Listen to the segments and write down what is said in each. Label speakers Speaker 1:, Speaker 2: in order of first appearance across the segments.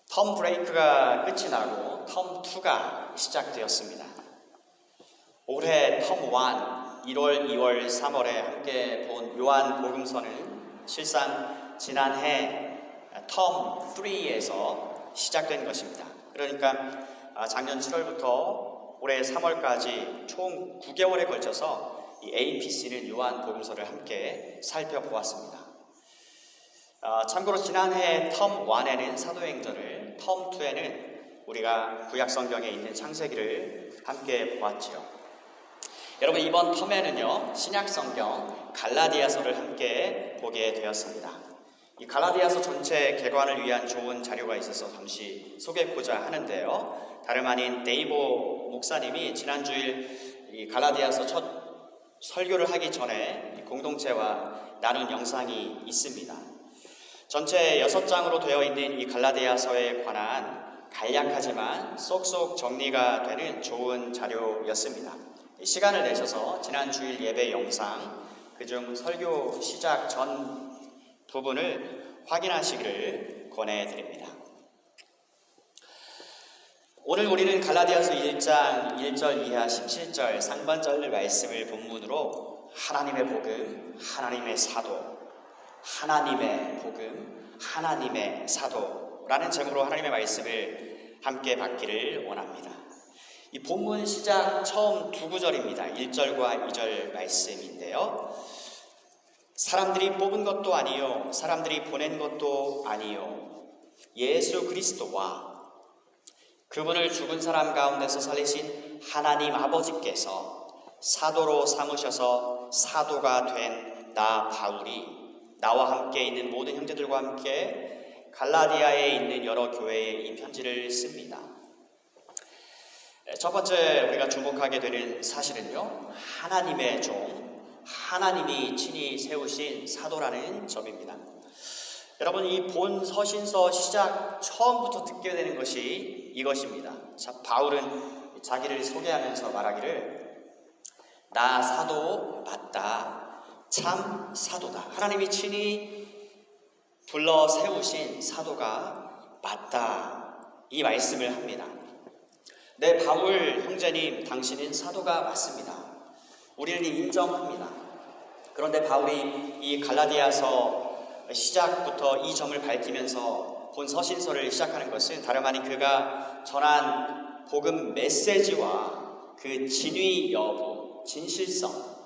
Speaker 1: 텀 브레이크가 끝이 나고 텀 2가 시작되었습니다. 올해 텀 1, 1월, 2월, 3월에 함께 본 요한 복음서는 실상 지난해 텀 3에서 시작된 것입니다. 그러니까 작년 7월부터 올해 3월까지 총 9개월에 걸쳐서 이 APC는 요한 복음서를 함께 살펴보았습니다. 참고로 지난해 텀 1에는 사도행전을, 텀 2에는 우리가 구약성경에 있는 창세기를 함께 보았지요. 여러분, 이번 텀에는요, 신약성경 갈라디아서를 함께 보게 되었습니다. 이 갈라디아서 전체 개관을 위한 좋은 자료가 있어서 잠시 소개하고자 하는데요, 다름 아닌 데이보 목사님이 지난 주일 이 갈라디아서 첫 설교를 하기 전에 공동체와 나눈 영상이 있습니다. 전체 6장으로 되어 있는 이 갈라디아서에 관한 간략하지만 쏙쏙 정리가 되는 좋은 자료였습니다. 시간을 내셔서 지난 주일 예배 영상, 그중 설교 시작 전 부분을 확인하시기를 권해드립니다. 오늘 우리는 갈라디아서 1장 1절 이하 17절 상반절 말씀을 본문으로 하나님의 복음, 하나님의 사도, 하나님의 복음, 하나님의 사도라는 제목으로 하나님의 말씀을 함께 받기를 원합니다. 이 본문 시작 처음 두 구절입니다. 1절과 2절 말씀인데요. 사람들이 뽑은 것도 아니요, 사람들이 보낸 것도 아니요, 예수 그리스도와 그분을 죽은 사람 가운데서 살리신 하나님 아버지께서 사도로 삼으셔서 사도가 된 나 바울이 나와 함께 있는 모든 형제들과 함께 갈라디아에 있는 여러 교회에 이 편지를 씁니다. 첫 번째 우리가 주목하게 되는 사실은요, 하나님의 종, 하나님이 친히 세우신 사도라는 점입니다. 여러분, 이 본 서신서 시작 처음부터 듣게 되는 것이 이것입니다. 자, 바울은 자기를 소개하면서 말하기를 나 사도 맞다, 참 사도다. 하나님이 친히 불러 세우신 사도가 맞다, 이 말씀을 합니다. 네, 바울 형제님, 당신은 사도가 맞습니다. 우리는 인정합니다. 그런데 바울이 이 갈라디아서 시작부터 이 점을 밝히면서 본 서신서를 시작하는 것은 다름 아닌 그가 전한 복음 메시지와 그 진위 여부, 진실성과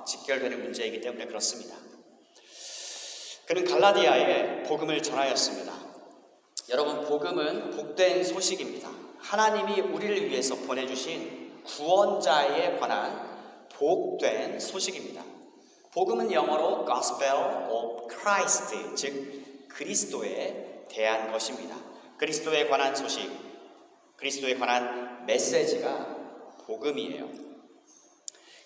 Speaker 1: 직결되는 문제이기 때문에 그렇습니다. 그는 갈라디아에 복음을 전하였습니다. 여러분, 복음은 복된 소식입니다. 하나님이 우리를 위해서 보내주신 구원자에 관한 복된 소식입니다. 복음은 영어로 Gospel of Christ, 즉 그리스도에 대한 것입니다. 그리스도에 관한 소식, 그리스도에 관한 메시지가 복음이에요.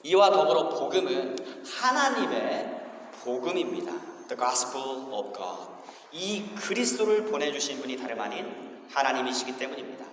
Speaker 1: 이와 더불어 복음은 하나님의 복음입니다. The Gospel of God. 이 그리스도를 보내주신 분이 다름 아닌 하나님이시기 때문입니다.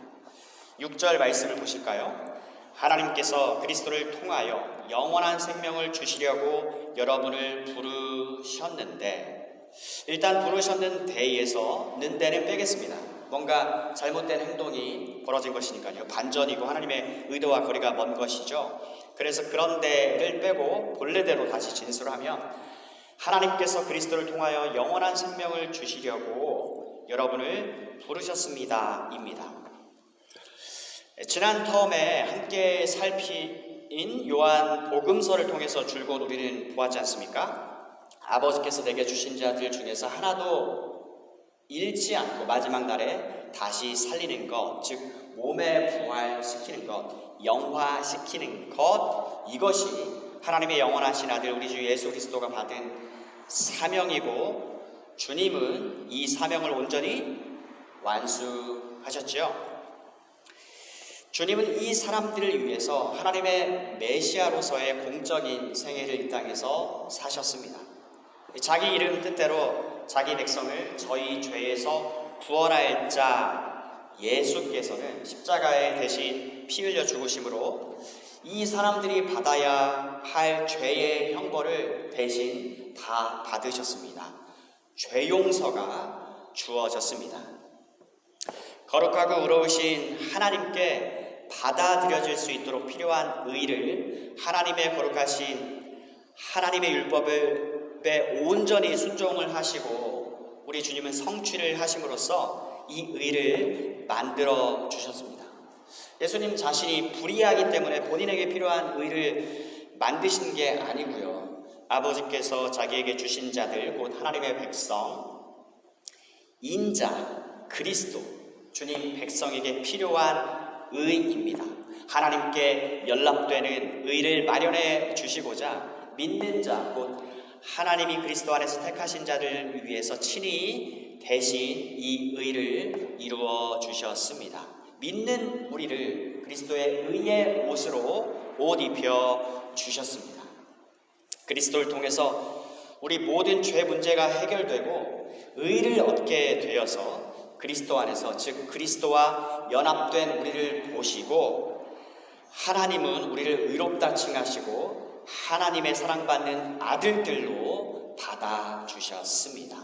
Speaker 1: 6절 말씀을 보실까요? 하나님께서 그리스도를 통하여 영원한 생명을 주시려고 여러분을 부르셨는데, 일단 부르셨는데에서 는데는 빼겠습니다. 뭔가 잘못된 행동이 벌어진 것이니까요. 반전이고 하나님의 의도와 거리가 먼 것이죠. 그래서 그런데를 빼고 본래대로 다시 진술하면 하나님께서 그리스도를 통하여 영원한 생명을 주시려고 여러분을 부르셨습니다 입니다. 지난 텀에 함께 살핀 요한 복음서를 통해서 줄곧 우리는 보았지 않습니까? 아버지께서 내게 주신 자들 중에서 하나도 잃지 않고 마지막 날에 다시 살리는 것, 즉 몸에 부활시키는 것, 영화시키는 것, 이것이 하나님의 영원하신 아들 우리 주 예수 그리스도가 받은 사명이고, 주님은 이 사명을 온전히 완수하셨죠. 주님은 이 사람들을 위해서 하나님의 메시아로서의 공적인 생애를 이 땅에서 사셨습니다. 자기 이름 뜻대로 자기 백성을 저희 죄에서 구원할 자 예수께서는 십자가에 대신 피 흘려 죽으심으로 이 사람들이 받아야 할 죄의 형벌을 대신 다 받으셨습니다. 죄 용서가 주어졌습니다. 거룩하고 의로우신 하나님께 받아들여질 수 있도록 필요한 의를 하나님의 거룩하신 하나님의 율법에 온전히 순종을 하시고 우리 주님은 성취를 하심으로써 이 의를 만들어 주셨습니다. 예수님 자신이 불의하기 때문에 본인에게 필요한 의를 만드신 게 아니고요. 아버지께서 자기에게 주신 자들 곧 하나님의 백성, 인자, 그리스도, 주님 백성에게 필요한 의입니다. 하나님께 연락되는 의를 마련해 주시고자 믿는 자, 곧 하나님이 그리스도 안에서 택하신 자들을 위해서 친히 대신 이 의를 이루어 주셨습니다. 믿는 우리를 그리스도의 의의 옷으로 옷 입혀 주셨습니다. 그리스도를 통해서 우리 모든 죄 문제가 해결되고 의를 얻게 되어서 그리스도 안에서, 즉 그리스도와 연합된 우리를 보시고 하나님은 우리를 의롭다 칭하시고 하나님의 사랑받는 아들들로 받아주셨습니다.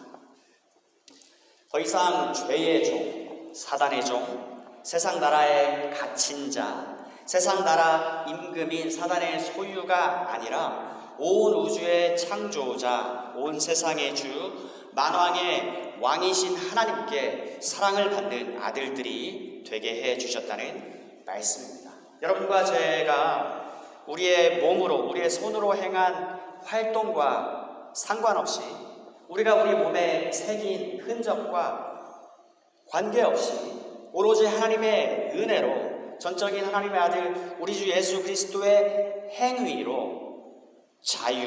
Speaker 1: 더 이상 죄의 종, 사단의 종, 세상 나라에 갇힌 자, 세상 나라 임금인 사단의 소유가 아니라 온 우주의 창조자, 온 세상의 주, 만왕의 왕이신 하나님께 사랑을 받는 아들들이 되게 해주셨다는 말씀입니다. 여러분과 제가 우리의 몸으로, 우리의 손으로 행한 활동과 상관없이 우리가 우리 몸에 새긴 흔적과 관계없이 오로지 하나님의 은혜로 전적인 하나님의 아들 우리 주 예수 그리스도의 행위로 자유,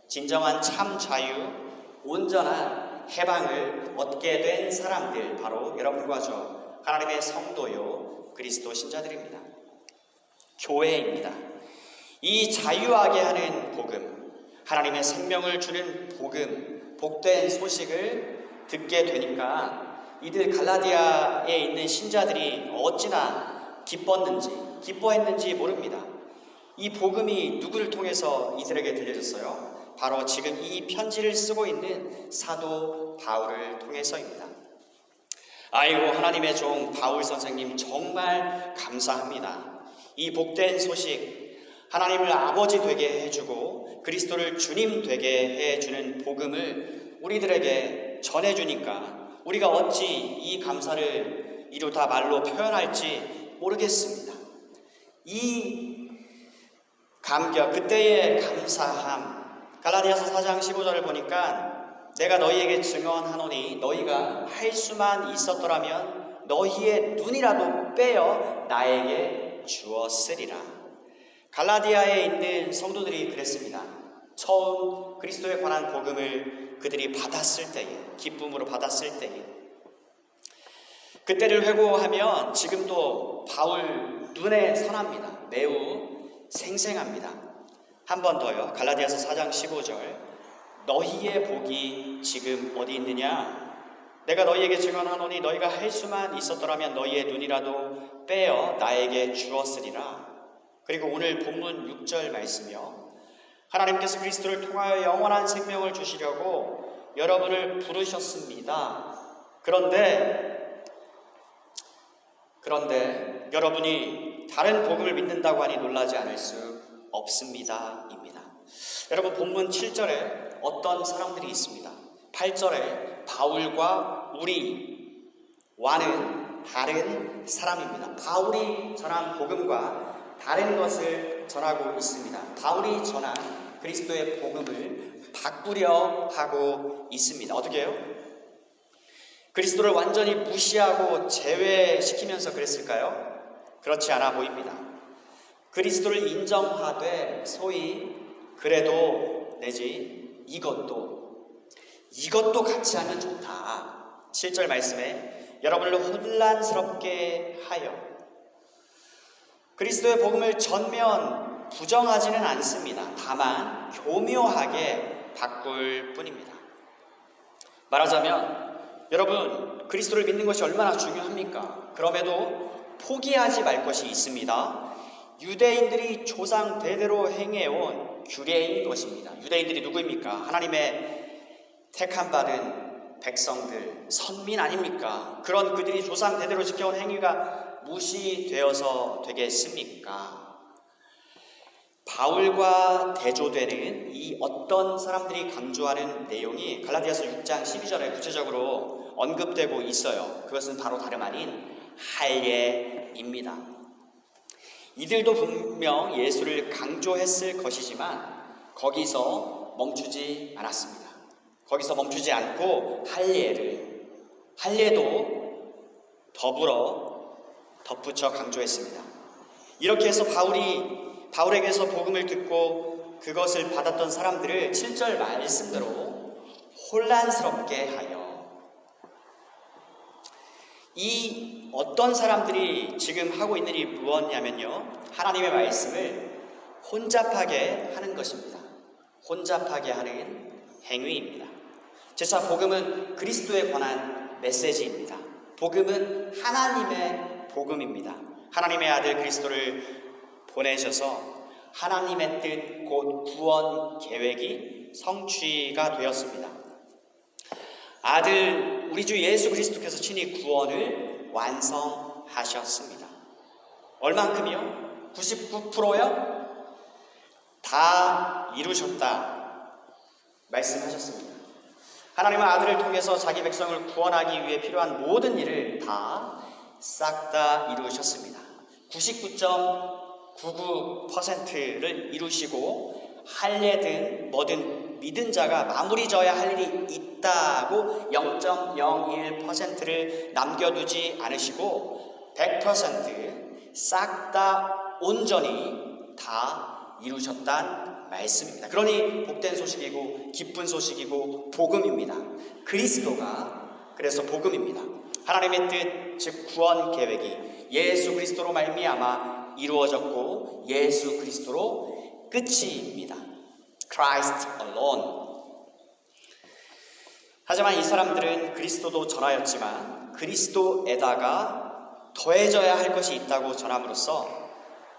Speaker 1: 진정한 참 자유, 온전한 해방을 얻게 된 사람들, 바로 여러분과 저 하나님의 성도요 그리스도 신자들입니다. 교회입니다. 이 자유하게 하는 복음, 하나님의 생명을 주는 복음, 복된 소식을 듣게 되니까 이들 갈라디아에 있는 신자들이 어찌나 기뻐했는지 모릅니다. 이 복음이 누구를 통해서 이들에게 들려졌어요? 바로 지금 이 편지를 쓰고 있는 사도 바울을 통해서입니다. 아이고, 하나님의 종 바울 선생님 정말 감사합니다. 이 복된 소식, 하나님을 아버지 되게 해주고 그리스도를 주님 되게 해주는 복음을 우리들에게 전해주니까 우리가 어찌 이 감사를 이루다 말로 표현할지 모르겠습니다. 이 감격, 그때의 감사함, 갈라디아서 4장 15절을 보니까 내가 너희에게 증언하노니 너희가 할 수만 있었더라면 너희의 눈이라도 빼어 나에게 주었으리라. 갈라디아에 있는 성도들이 그랬습니다. 처음 그리스도에 관한 복음을 그들이 받았을 때에, 기쁨으로 받았을 때에, 그때를 회고하면 지금도 바울 눈에 선합니다. 매우 생생합니다. 한 번 더요. 갈라디아서 4장 15절. 너희의 복이 지금 어디 있느냐? 내가 너희에게 증언하노니 너희가 할 수만 있었더라면 너희의 눈이라도 빼어 나에게 주었으리라. 그리고 오늘 본문 6절 말씀이요. 하나님께서 그리스도를 통하여 영원한 생명을 주시려고 여러분을 부르셨습니다. 그런데 여러분이 다른 복음을 믿는다고 하니 놀라지 않을 수 없습니다. 입니다. 여러분, 본문 7절에 어떤 사람들이 있습니다. 8절에 바울과 우리와는 다른 사람입니다. 바울이 전한 복음과 다른 것을 전하고 있습니다. 바울이 전한 그리스도의 복음을 바꾸려 하고 있습니다. 어떻게 해요? 그리스도를 완전히 무시하고 제외시키면서 그랬을까요? 그렇지 않아 보입니다. 그리스도를 인정하되 소위 그래도 내지 이것도 같이 하면 좋다. 7절 말씀에 여러분을 혼란스럽게 하여 그리스도의 복음을 전면 부정하지는 않습니다. 다만 교묘하게 바꿀 뿐입니다. 말하자면 여러분, 그리스도를 믿는 것이 얼마나 중요합니까? 그럼에도 포기하지 말 것이 있습니다. 유대인들이 조상 대대로 행해온 규례인 것입니다. 유대인들이 누구입니까? 하나님의 택함 받은 백성들, 선민 아닙니까? 그런 그들이 조상 대대로 지켜온 행위가 무시되어서 되겠습니까? 바울과 대조되는 이 어떤 사람들이 강조하는 내용이 갈라디아서 6장 12절에 구체적으로 언급되고 있어요. 그것은 바로 다름 아닌 할례입니다. 이들도 분명 예수를 강조했을 것이지만 거기서 멈추지 않았습니다. 거기서 멈추지 않고 할례도 더불어 덧붙여 강조했습니다. 이렇게 해서 바울에게서 복음을 듣고 그것을 받았던 사람들을 7절 말씀대로 혼란스럽게 하여 이 어떤 사람들이 지금 하고 있는 일이 무엇이냐면요, 하나님의 말씀을 혼잡하게 하는 것입니다. 혼잡하게 하는 행위입니다. 재차 복음은 그리스도에 관한 메시지입니다. 복음은 하나님의 복음입니다. 하나님의 아들 그리스도를 보내셔서 하나님의 뜻 곧 구원 계획이 성취가 되었습니다. 아들 우리 주 예수 그리스도께서 친히 구원을 완성하셨습니다. 얼만큼이요? 99%요? 다 이루셨다 말씀하셨습니다. 하나님의 아들을 통해서 자기 백성을 구원하기 위해 필요한 모든 일을 싹 다 이루셨습니다. 99.99%를 이루시고 할례든 뭐든 믿은 자가 마무리 져야 할 일이 있다고 0.01%를 남겨두지 않으시고 100% 싹 다 온전히 다 이루셨단 말씀입니다. 그러니 복된 소식이고 기쁜 소식이고 복음입니다. 그리스도가 그래서 복음입니다. 하나님의 뜻, 즉 구원 계획이 예수 그리스도로 말미암아 이루어졌고 예수 그리스도로 끝입니다. Christ alone. 하지만 이 사람들은 그리스도도 전하였지만 그리스도에다가 더해져야 할 것이 있다고 전함으로써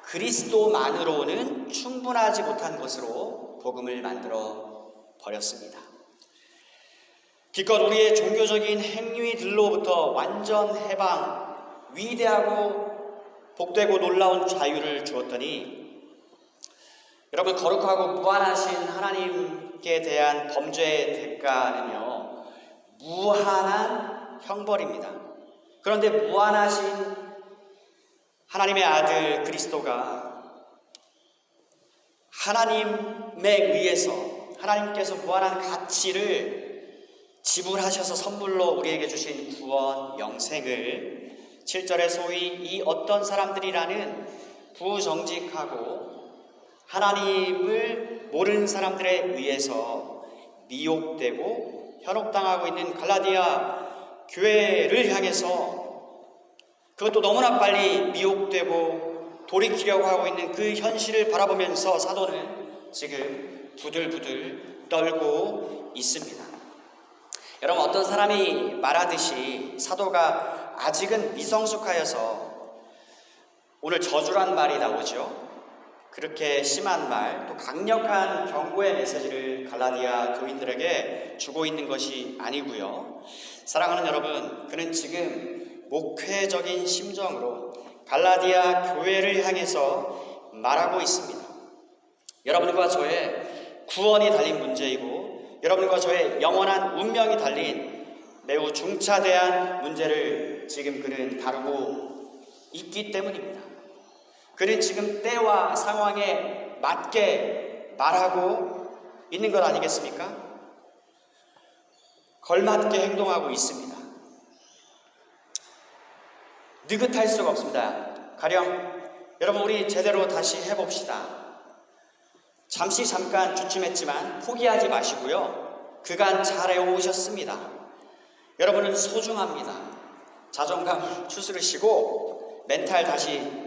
Speaker 1: 그리스도만으로는 충분하지 못한 것으로 복음을 만들어 버렸습니다. 기껏 우리의 종교적인 행위들로부터 완전 해방, 위대하고 복되고 놀라운 자유를 주었더니 여러분, 거룩하고 무한하신 하나님께 대한 범죄의 대가는요, 무한한 형벌입니다. 그런데 무한하신 하나님의 아들 그리스도가 하나님에 의해서 하나님께서 무한한 가치를 지불하셔서 선물로 우리에게 주신 구원, 영생을 7절에 소위 이 어떤 사람들이라는 부정직하고 하나님을 모르는 사람들에 의해서 미혹되고 현혹당하고 있는 갈라디아 교회를 향해서 그것도 너무나 빨리 미혹되고 돌이키려고 하고 있는 그 현실을 바라보면서 사도는 지금 부들부들 떨고 있습니다. 여러분, 어떤 사람이 말하듯이 사도가 아직은 미성숙하여서 오늘 저주란 말이 나오죠. 그렇게 심한 말, 또 강력한 경고의 메시지를 갈라디아 교인들에게 주고 있는 것이 아니고요. 사랑하는 여러분, 그는 지금 목회적인 심정으로 갈라디아 교회를 향해서 말하고 있습니다. 여러분과 저의 구원이 달린 문제이고 여러분과 저의 영원한 운명이 달린 매우 중차대한 문제를 지금 그는 다루고 있기 때문입니다. 그는 지금 때와 상황에 맞게 말하고 있는 것 아니겠습니까? 걸맞게 행동하고 있습니다. 느긋할 수가 없습니다. 가령 여러분, 우리 제대로 다시 해봅시다. 잠깐 주춤했지만 포기하지 마시고요. 그간 잘해오셨습니다. 여러분은 소중합니다. 자존감 추스르시고 멘탈 다시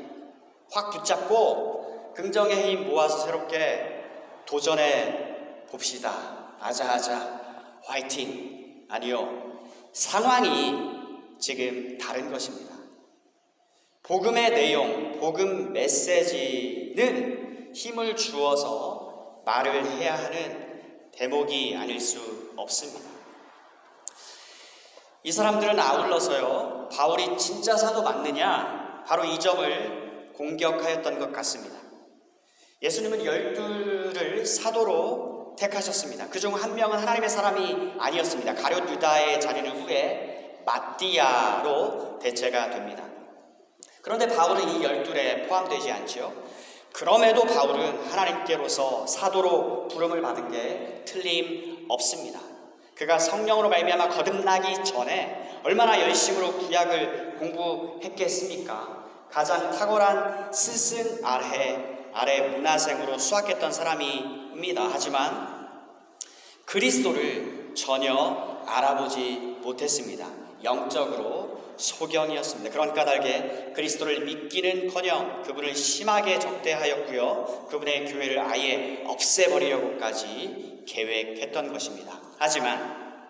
Speaker 1: 확 붙잡고 긍정의 힘 모아서 새롭게 도전해 봅시다. 아자아자 화이팅. 아니요, 상황이 지금 다른 것입니다. 복음의 내용, 복음 메시지는 힘을 주어서 말을 해야 하는 대목이 아닐 수 없습니다. 이 사람들은 아울러서요, 바울이 진짜 사도 맞느냐? 바로 이 점을 공격하였던 것 같습니다. 예수님은 12를 사도로 택하셨습니다. 그중 한 명은 하나님의 사람이 아니었습니다. 가룟 유다의 자리는 후에 마띠아로 대체가 됩니다. 그런데 바울은 이 12에 포함되지 않지요. 그럼에도 바울은 하나님께로서 사도로 부름을 받은 게 틀림없습니다. 그가 성령으로 말미암아 거듭나기 전에 얼마나 열심으로 구약을 공부했겠습니까? 가장 탁월한 스승 아래 문화생으로 수학했던 사람입니다. 하지만 그리스도를 전혀 알아보지 못했습니다. 영적으로 소경이었습니다. 그런 까닭에 그리스도를 믿기는커녕 그분을 심하게 적대하였고요, 그분의 교회를 아예 없애버리려고까지 계획했던 것입니다. 하지만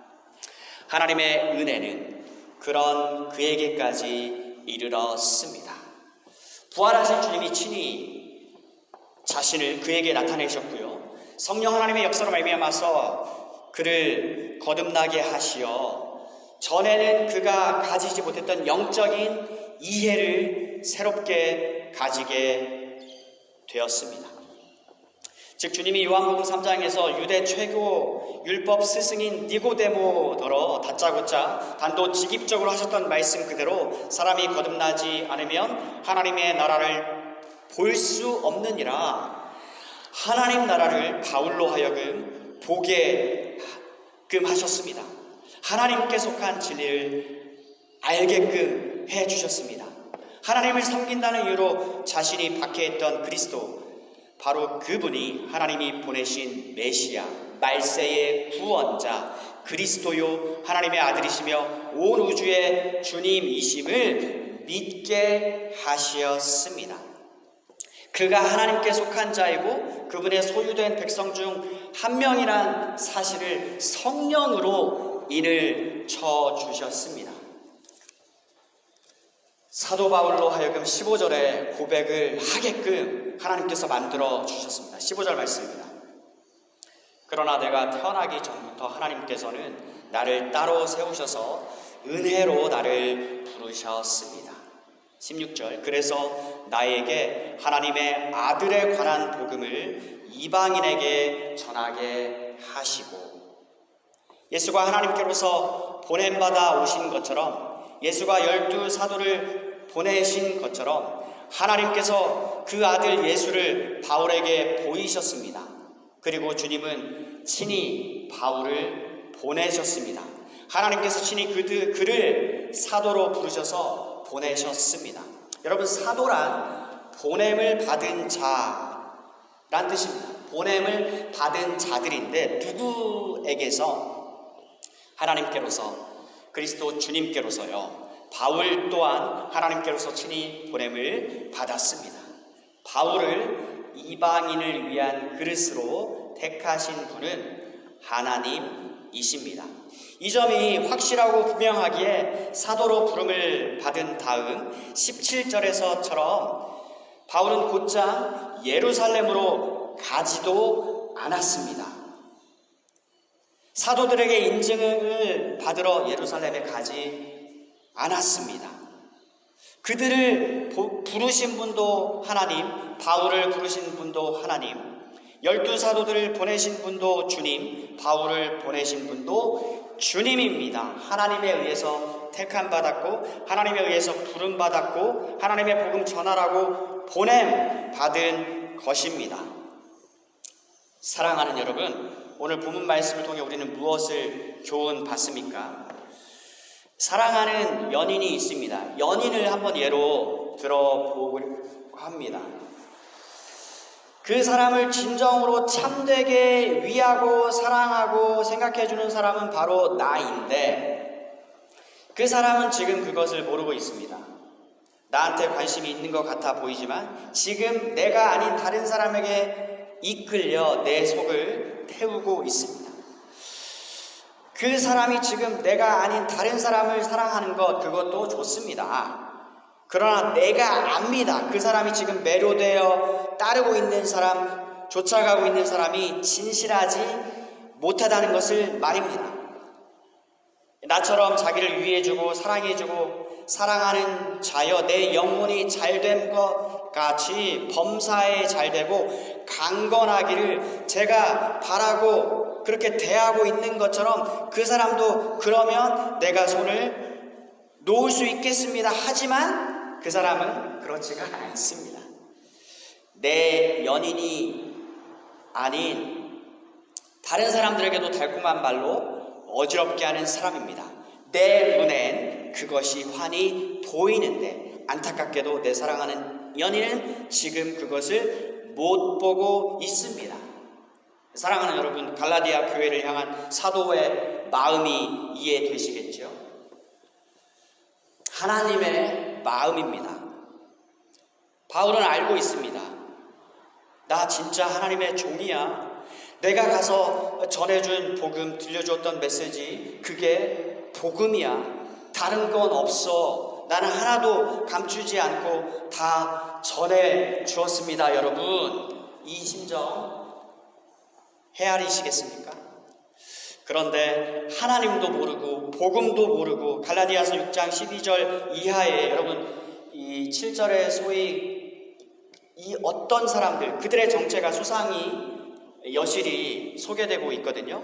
Speaker 1: 하나님의 은혜는 그런 그에게까지 이르렀습니다. 부활하신 주님이 친히 자신을 그에게 나타내셨고요, 성령 하나님의 역사로 말미암아서 그를 거듭나게 하시어 전에는 그가 가지지 못했던 영적인 이해를 새롭게 가지게 되었습니다. 즉 주님이 요한복음 3장에서 유대 최고 율법 스승인 니고데모더러 다짜고짜 단도직입적으로 하셨던 말씀 그대로 사람이 거듭나지 않으면 하나님의 나라를 볼 수 없느니라, 하나님 나라를 바울로 하여금 보게끔 하셨습니다. 하나님께 속한 진리를 알게끔 해주셨습니다. 하나님을 섬긴다는 이유로 자신이 박해했던 그리스도, 바로 그분이 하나님이 보내신 메시아, 말세의 구원자 그리스도요 하나님의 아들이시며 온 우주의 주님이심을 믿게 하셨습니다. 그가 하나님께 속한 자이고 그분의 소유된 백성 중 한 명이란 사실을 성령으로 인을 쳐주셨습니다. 사도 바울로 하여금 15절에 고백을 하게끔 하나님께서 만들어 주셨습니다. 15절 말씀입니다. 그러나 내가 태어나기 전부터 하나님께서는 나를 따로 세우셔서 은혜로 나를 부르셨습니다. 16절, 그래서 나에게 하나님의 아들에 관한 복음을 이방인에게 전하게 하시고, 예수가 하나님께로서 보냄받아 오신 것처럼, 예수가 12 사도를 보내신 것처럼 하나님께서 그 아들 예수를 바울에게 보이셨습니다. 그리고 주님은 친히 바울을 보내셨습니다. 하나님께서 친히 그를 사도로 부르셔서 보내셨습니다. 여러분, 사도란 보냄을 받은 자란 뜻입니다. 보냄을 받은 자들인데 누구에게서? 하나님께로서, 그리스도 주님께로서요. 바울 또한 하나님께로서 친히 보냄을 받았습니다. 바울을 이방인을 위한 그릇으로 택하신 분은 하나님이십니다. 이 점이 확실하고 분명하기에 사도로 부름을 받은 다음 17절에서처럼 바울은 곧장 예루살렘으로 가지도 않았습니다. 사도들에게 인증을 받으러 예루살렘에 가지 않았습니다. 그들을 부르신 분도 하나님, 바울을 부르신 분도 하나님, 12 사도들을 보내신 분도 주님, 바울을 보내신 분도 주님입니다. 하나님에 의해서 택함 받았고, 하나님에 의해서 부름 받았고, 하나님의 복음 전하라고 보냄 받은 것입니다. 사랑하는 여러분, 오늘 본문 말씀을 통해 우리는 무엇을 교훈 받습니까? 사랑하는 연인이 있습니다. 연인을 한번 예로 들어보고 합니다. 그 사람을 진정으로 참되게 위하고 사랑하고 생각해주는 사람은 바로 나인데, 그 사람은 지금 그것을 모르고 있습니다. 나한테 관심이 있는 것 같아 보이지만 지금 내가 아닌 다른 사람에게 이끌려 내 속을 태우고 있습니다. 그 사람이 지금 내가 아닌 다른 사람을 사랑하는 것, 그것도 좋습니다. 그러나 내가 압니다. 그 사람이 지금 매료되어 따르고 있는 사람, 쫓아가고 있는 사람이 진실하지 못하다는 것을 말입니다. 나처럼 자기를 위해주고 사랑해주고 사랑하는 자여 내 영혼이 잘된 것 같이 범사에 잘되고 강건하기를 제가 바라고 그렇게 대하고 있는 것처럼 그 사람도 그러면 내가 손을 놓을 수 있겠습니다. 하지만 그 사람은 그렇지가 않습니다. 내 연인이 아닌 다른 사람들에게도 달콤한 말로 어지럽게 하는 사람입니다. 내 눈엔 그것이 환히 보이는데 안타깝게도 내 사랑하는 연인은 지금 그것을 못 보고 있습니다. 사랑하는 여러분, 갈라디아 교회를 향한 사도의 마음이 이해되시겠죠? 하나님의 마음입니다. 바울은 알고 있습니다. 나 진짜 하나님의 종이야. 내가 가서 전해준 복음, 들려줬던 메시지, 그게 복음이야. 다른 건 없어. 나는 하나도 감추지 않고 다 전해주었습니다. 여러분, 이 심정 헤아리시겠습니까? 그런데 하나님도 모르고 복음도 모르고 갈라디아서 6장 12절 이하에 여러분 이 7절에 소위 이 어떤 사람들 그들의 정체가 수상히 여실히 소개되고 있거든요.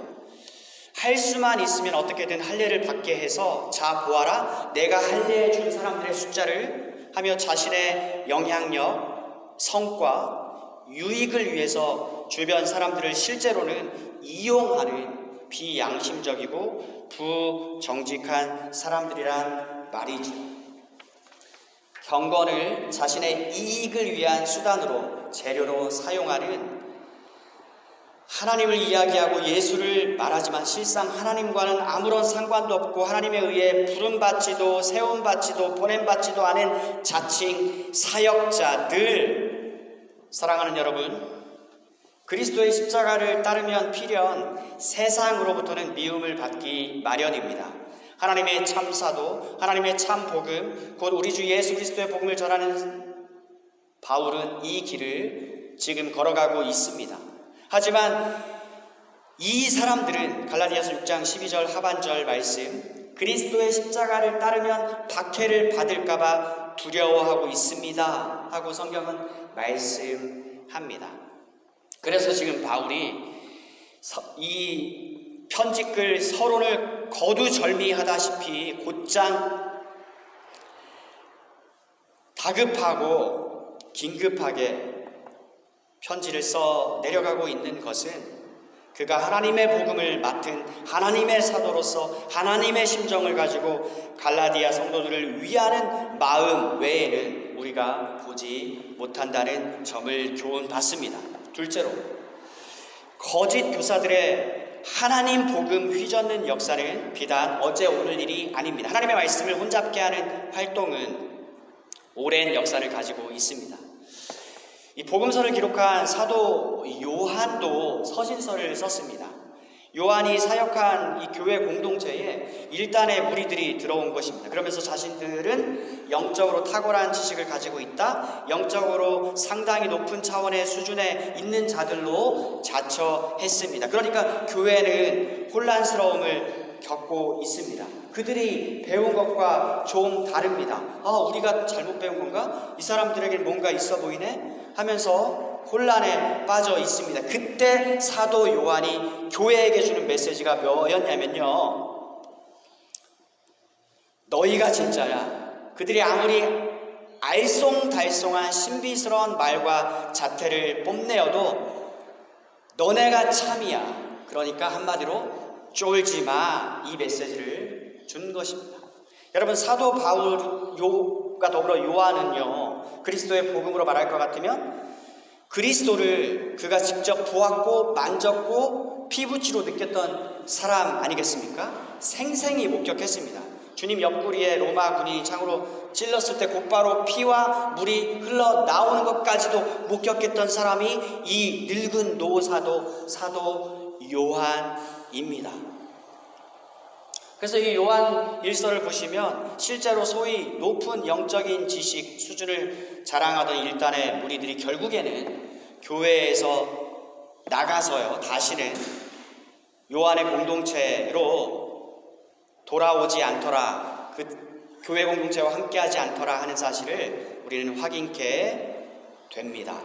Speaker 1: 할 수만 있으면 어떻게든 할례를 받게 해서 자 보아라 내가 할례해 준 사람들의 숫자를 하며 자신의 영향력, 성과, 유익을 위해서 주변 사람들을 실제로는 이용하는 비양심적이고 부정직한 사람들이란 말이죠. 경건을 자신의 이익을 위한 수단으로 재료로 사용하는 하나님을 이야기하고 예수를 말하지만 실상 하나님과는 아무런 상관도 없고 하나님에 의해 부름받지도 세움받지도 보냄받지도 않은 자칭 사역자들. 사랑하는 여러분, 그리스도의 십자가를 따르면 필연 세상으로부터는 미움을 받기 마련입니다. 하나님의 참 사도, 하나님의 참 복음, 곧 우리 주 예수 그리스도의 복음을 전하는 바울은 이 길을 지금 걸어가고 있습니다. 하지만 이 사람들은 갈라디아서 6장 12절 하반절 말씀 그리스도의 십자가를 따르면 박해를 받을까봐 두려워하고 있습니다 하고 성경은 말씀합니다. 그래서 지금 바울이 이 편지글 서론을 거두절미하다시피 곧장 다급하고 긴급하게 편지를 써 내려가고 있는 것은 그가 하나님의 복음을 맡은 하나님의 사도로서 하나님의 심정을 가지고 갈라디아 성도들을 위하는 마음 외에는 우리가 보지 못한다는 점을 교훈받습니다. 둘째로, 거짓 교사들의 하나님 복음 휘젓는 역사는 비단 어제 오늘 일이 아닙니다. 하나님의 말씀을 혼잡게 하는 활동은 오랜 역사를 가지고 있습니다. 이 복음서를 기록한 사도 요한도 서신서를 썼습니다. 요한이 사역한 이 교회 공동체에 일단의 무리들이 들어온 것입니다. 그러면서 자신들은 영적으로 탁월한 지식을 가지고 있다, 영적으로 상당히 높은 차원의 수준에 있는 자들로 자처했습니다. 그러니까 교회는 혼란스러움을 겪고 있습니다. 그들이 배운 것과 좀 다릅니다. 우리가 잘못 배운 건가? 이 사람들에게는 뭔가 있어 보이네? 하면서 혼란에 빠져 있습니다. 그때 사도 요한이 교회에게 주는 메시지가 뭐였냐면요, 너희가 진짜야. 그들이 아무리 알쏭달쏭한 신비스러운 말과 자태를 뽐내어도 너네가 참이야. 그러니까 한마디로 쫄지 마, 이 메시지를 준 것입니다. 여러분, 사도 바울과 더불어 요한은요, 그리스도의 복음으로 말할 것 같으면 그리스도를 그가 직접 보았고 만졌고 피부치로 느꼈던 사람 아니겠습니까? 생생히 목격했습니다. 주님 옆구리에 로마 군인이 창으로 찔렀을 때 곧바로 피와 물이 흘러나오는 것까지도 목격했던 사람이 이 늙은 노사도 사도 요한입니다. 그래서 이 요한 일서를 보시면 실제로 소위 높은 영적인 지식 수준을 자랑하던 일단의 무리들이 결국에는 교회에서 나가서요, 다시는 요한의 공동체로 돌아오지 않더라, 그 교회 공동체와 함께하지 않더라 하는 사실을 우리는 확인케 됩니다.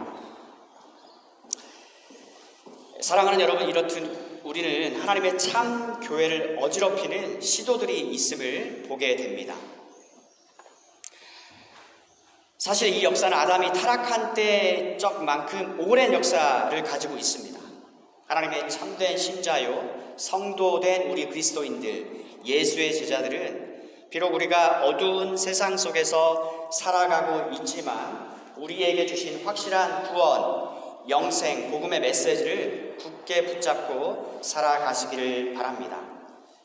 Speaker 1: 사랑하는 여러분, 이렇듯 우리는 하나님의 참 교회를 어지럽히는 시도들이 있음을 보게 됩니다. 사실 이 역사는 아담이 타락한 때적만큼 오랜 역사를 가지고 있습니다. 하나님의 참된 신자요, 성도된 우리 그리스도인들, 예수의 제자들은 비록 우리가 어두운 세상 속에서 살아가고 있지만 우리에게 주신 확실한 구원, 영생, 복음의 메시지를 굳게 붙잡고 살아가시기를 바랍니다.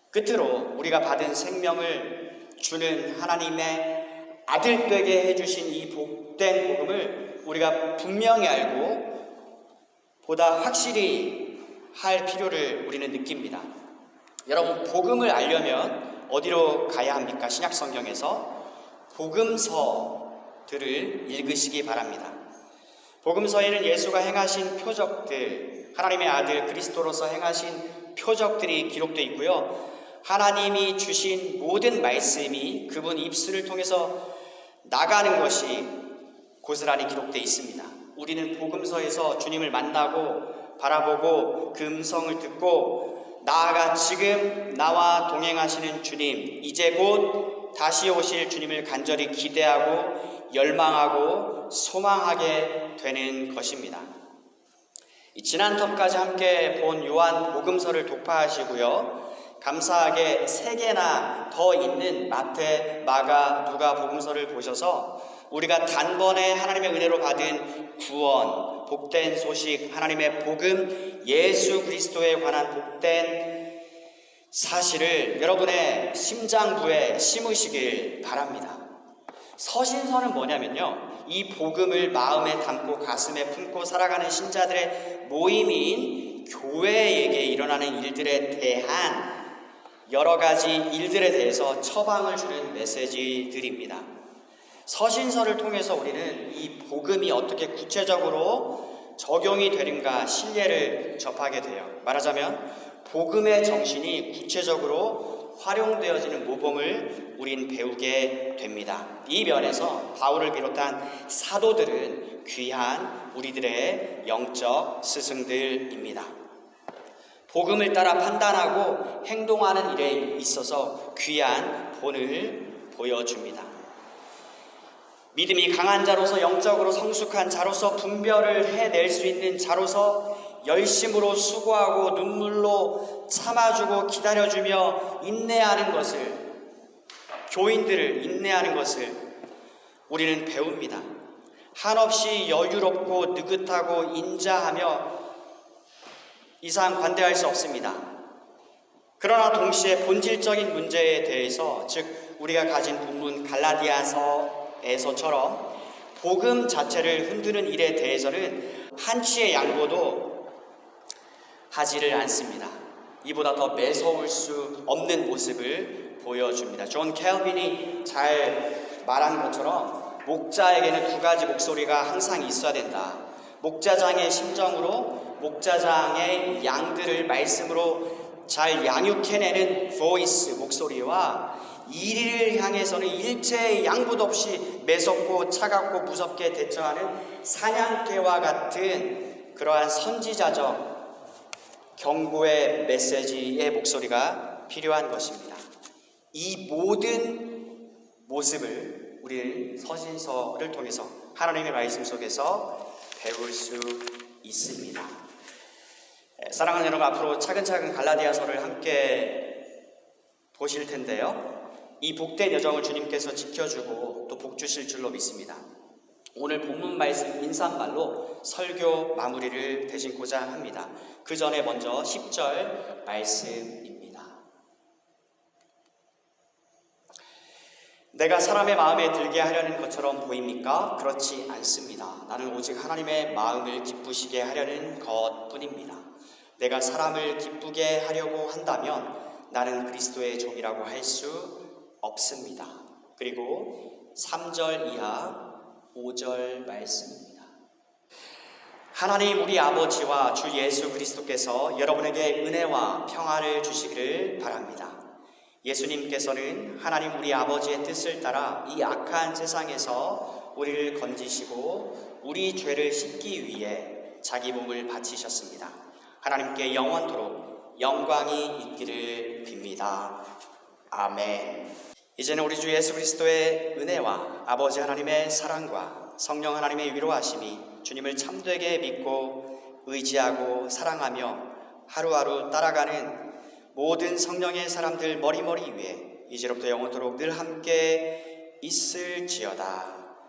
Speaker 1: 끝으로 우리가 받은 생명을 주는 하나님의 아들 되게 해주신 이 복된 복음을 우리가 분명히 알고 보다 확실히 할 필요를 우리는 느낍니다. 여러분, 복음을 알려면 어디로 가야 합니까? 신약 성경에서 복음서들을 읽으시기 바랍니다. 복음서에는 예수가 행하신 표적들, 하나님의 아들 그리스도로서 행하신 표적들이 기록되어 있고요. 하나님이 주신 모든 말씀이 그분 입술을 통해서 나가는 것이 고스란히 기록되어 있습니다. 우리는 복음서에서 주님을 만나고 바라보고 그 음성을 듣고 나아가 지금 나와 동행하시는 주님, 이제 곧 다시 오실 주님을 간절히 기대하고 열망하고 소망하게 되는 것입니다. 지난 터까지 함께 본 요한 복음서를 독파하시고요. 감사하게 3개나 더 있는 마태, 마가, 누가 복음서를 보셔서 우리가 단번에 하나님의 은혜로 받은 구원, 복된 소식, 하나님의 복음, 예수 그리스도에 관한 복된 사실을 여러분의 심장부에 심으시길 바랍니다. 서신서는 뭐냐면요, 이 복음을 마음에 담고 가슴에 품고 살아가는 신자들의 모임인 교회에게 일어나는 일들에 대한 여러 가지 일들에 대해서 처방을 주는 메시지들입니다. 서신서를 통해서 우리는 이 복음이 어떻게 구체적으로 적용이 되는가 신뢰를 접하게 돼요. 말하자면 복음의 정신이 구체적으로 활용되어지는 모범을 우린 배우게 됩니다. 이 면에서 바울을 비롯한 사도들은 귀한 우리들의 영적 스승들입니다. 복음을 따라 판단하고 행동하는 일에 있어서 귀한 본을 보여줍니다. 믿음이 강한 자로서, 영적으로 성숙한 자로서, 분별을 해낼 수 있는 자로서 열심으로 수고하고 눈물로 참아주고 기다려주며 인내하는 것을, 교인들을 인내하는 것을 우리는 배웁니다. 한없이 여유롭고 느긋하고 인자하며 이상 관대할 수 없습니다. 그러나 동시에 본질적인 문제에 대해서, 즉 우리가 가진 본문 갈라디아서에서처럼 복음 자체를 흔드는 일에 대해서는 한치의 양보도 하지를 않습니다. 이보다 더 매서울 수 없는 모습을 보여줍니다. 존 켈빈이 잘 말한 것처럼 목자에게는 2가지 목소리가 항상 있어야 된다. 목자장의 심정으로 목자장의 양들을 말씀으로 잘 양육해내는 voice, 목소리와 이리를 향해서는 일체의 양보도 없이 매섭고 차갑고 무섭게 대처하는 사냥개와 같은 그러한 선지자적 경고의 메시지의 목소리가 필요한 것입니다. 이 모든 모습을 우리는 서신서를 통해서 하나님의 말씀 속에서 배울 수 있습니다. 사랑하는 여러분, 앞으로 차근차근 갈라디아서를 함께 보실 텐데요. 이 복된 여정을 주님께서 지켜주고 또 복 주실 줄로 믿습니다. 오늘 본문 말씀 인사말로 설교 마무리를 되신고자 합니다. 그 전에 먼저 10절 말씀입니다. 내가 사람의 마음에 들게 하려는 것처럼 보입니까? 그렇지 않습니다. 나는 오직 하나님의 마음을 기쁘시게 하려는 것뿐입니다. 내가 사람을 기쁘게 하려고 한다면 나는 그리스도의 종이라고 할 수 없습니다. 그리고 3절 이하 5절 말씀입니다. 하나님 우리 아버지와 주 예수 그리스도께서 여러분에게 은혜와 평화를 주시기를 바랍니다. 예수님께서는 하나님 우리 아버지의 뜻을 따라 이 악한 세상에서 우리를 건지시고 우리 죄를 씻기 위해 자기 몸을 바치셨습니다. 하나님께 영원토록 영광이 있기를 빕니다. 아멘. 이제는 우리 주 예수 그리스도의 은혜와 아버지 하나님의 사랑과 성령 하나님의 위로하심이 주님을 참되게 믿고 의지하고 사랑하며 하루하루 따라가는 모든 성령의 사람들 머리머리 위에 이제로부터 영원토록 늘 함께 있을지어다.